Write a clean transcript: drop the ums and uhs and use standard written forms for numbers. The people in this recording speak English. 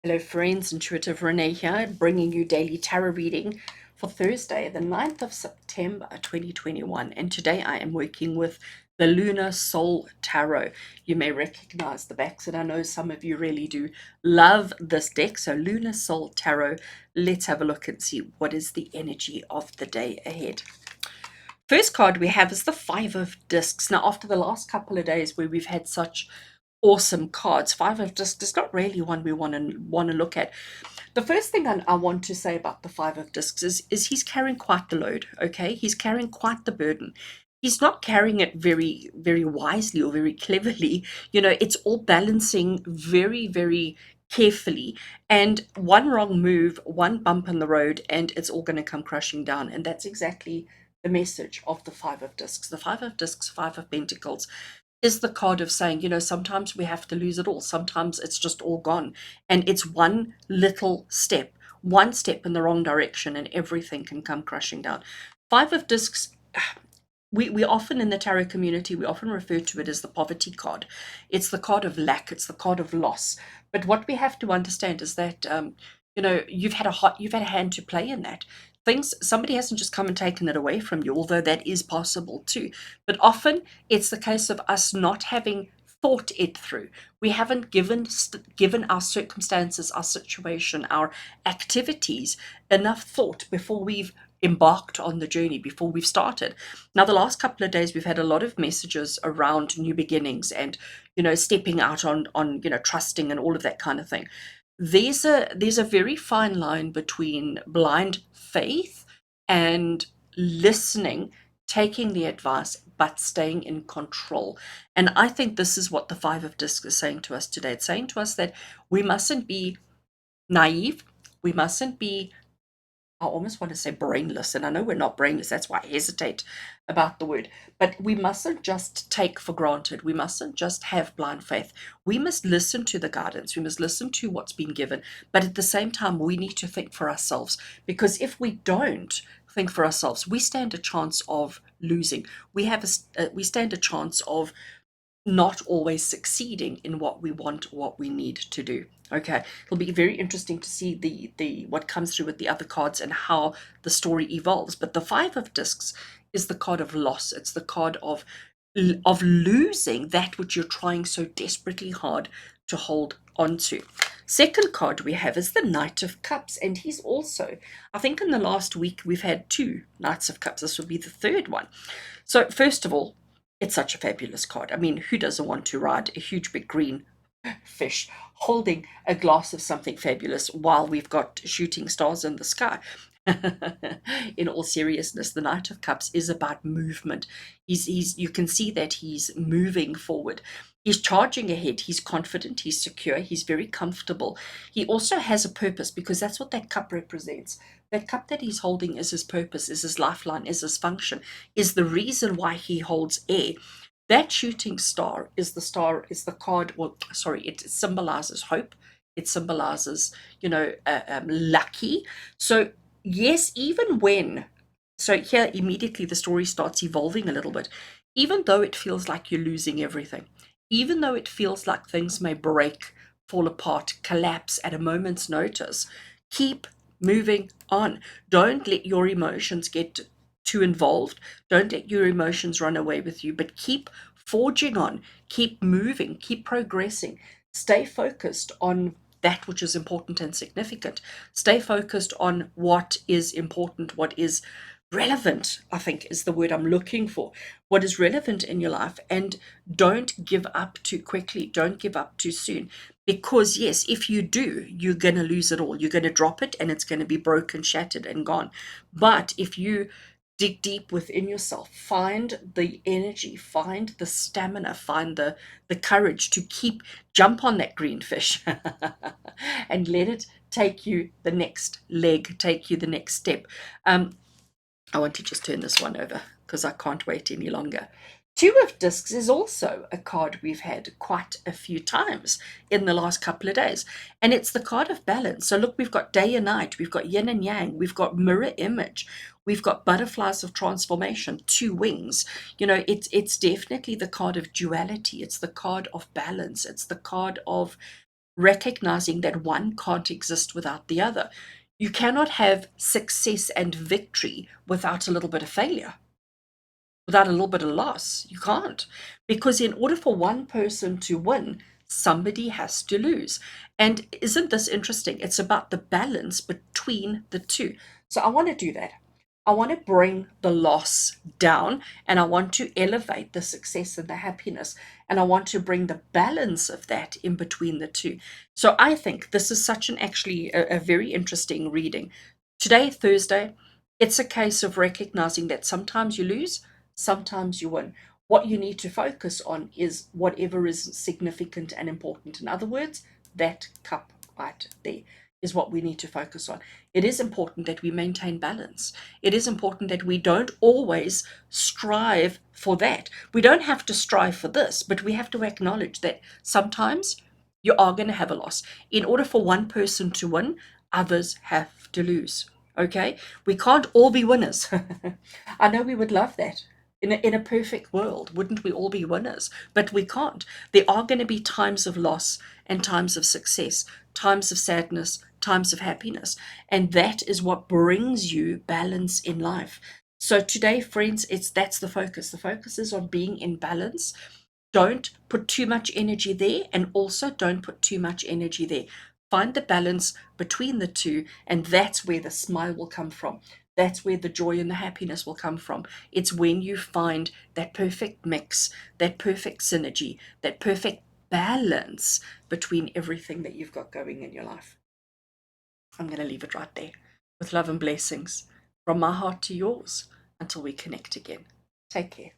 Hello friends, Intuitive Rene here, bringing you daily tarot reading for Thursday, the 9th of September 2021. And today I am working with the Lunar Soul Tarot. You may recognize the backs, and I know some of you really do love this deck. So Lunar Soul Tarot, let's have a look and see what is the energy of the day ahead. First card we have is the Five of Discs. Now, after the last couple of days where we've had such awesome cards, Five of Discs is not really one we want to look at. The first thing I want to say about the Five of Discs is he's carrying quite the load. Okay, he's carrying quite the burden. He's not carrying it very wisely or very cleverly. It's all balancing very carefully, and one wrong move, one bump in the road, and it's all going to come crashing down. And that's exactly the message of the Five of Discs. The Five of Discs, Five of Pentacles, is the card of saying, sometimes we have to lose it all. Sometimes it's just all gone. And it's one step in the wrong direction, and everything can come crashing down. Five of Discs, we often in the tarot community, we often refer to it as the poverty card. It's the card of lack. It's the card of loss. But what we have to understand is that, you've had a hand to play in that. Somebody hasn't just come and taken it away from you, although that is possible too. But often it's the case of us not having thought it through. We haven't given our circumstances, our situation, our activities enough thought before we've embarked on the journey, before we've started. Now, the last couple of days we've had a lot of messages around new beginnings and, stepping out on trusting and all of that kind of thing. There's a very fine line between blind faith and listening, taking the advice, but staying in control. And I think this is what the Five of Discs is saying to us today. It's saying to us that we mustn't be naive. We mustn't be, I almost want to say brainless, and I know we're not brainless. That's why I hesitate about the word. But we mustn't just take for granted. We mustn't just have blind faith. We must listen to the guidance. We must listen to what's been given. But at the same time, we need to think for ourselves. Because if we don't think for ourselves, we stand a chance of losing. We stand a chance of not always succeeding in what we want, what we need to do. Okay, it'll be very interesting to see the what comes through with the other cards and how the story evolves. But the Five of Discs is the card of loss. It's the card of losing that which you're trying so desperately hard to hold on to. Second card we have is the Knight of Cups, and he's also, I think in the last week we've had two Knights of Cups. This will be the third one. So first of all, it's such a fabulous card. I mean, who doesn't want to ride a huge big green fish holding a glass of something fabulous while we've got shooting stars in the sky? In all seriousness, the Knight of Cups is about movement. You can see that he's moving forward. He's charging ahead. He's confident. He's secure. He's very comfortable. He also has a purpose, because that's what that cup represents. That cup that he's holding is his purpose, is his lifeline, is his function, is the reason why he holds air. That shooting star is the card, well, sorry, it symbolizes hope. It symbolizes, lucky. So yes, even when, so here immediately the story starts evolving a little bit. Even though it feels like you're losing everything, even though it feels like things may break, fall apart, collapse at a moment's notice, keep moving on. Don't let your emotions get too involved. Don't let your emotions run away with you, but keep forging on, keep moving, keep progressing. Stay focused on that which is important and significant. Stay focused on what is important, what is relevant, I think is the word I'm looking for. What is relevant in your life, and don't give up too quickly. Don't give up too soon. Because yes, if you do, you're going to lose it all. You're going to drop it and it's going to be broken, shattered, and gone. But if you dig deep within yourself, find the energy, find the stamina, find the courage to jump on that green fish and let it take you the next leg, take you the next step. I want to just turn this one over because I can't wait any longer. Two of Discs is also a card we've had quite a few times in the last couple of days. And it's the card of balance. So look, we've got day and night, we've got yin and yang, we've got mirror image, we've got butterflies of transformation, two wings. It's definitely the card of duality. It's the card of balance. It's the card of recognizing that one can't exist without the other. You cannot have success and victory without a little bit of failure, without a little bit of loss. You can't. Because in order for one person to win, somebody has to lose. And isn't this interesting? It's about the balance between the two. So I want to do that. I want to bring the loss down, and I want to elevate the success and the happiness, and I want to bring the balance of that in between the two. So I think this is such an actually a very interesting reading. Today, Thursday, it's a case of recognizing that sometimes you lose, sometimes you win. What you need to focus on is whatever is significant and important. In other words, that cup right there is what we need to focus on. It is important that we maintain balance. It is important that we don't always strive for that. We don't have to strive for this, but we have to acknowledge that sometimes you are going to have a loss. In order for one person to win, others have to lose. Okay? We can't all be winners. I know we would love that. In a perfect world, wouldn't we all be winners? But we can't. There are going to be times of loss and times of success, times of sadness, times of happiness. And that is what brings you balance in life. So today, friends, that's the focus. The focus is on being in balance. Don't put too much energy there, and also don't put too much energy there. Find the balance between the two, and that's where the smile will come from. That's where the joy and the happiness will come from. It's when you find that perfect mix, that perfect synergy, that perfect balance between everything that you've got going in your life. I'm going to leave it right there. With love and blessings from my heart to yours until we connect again. Take care.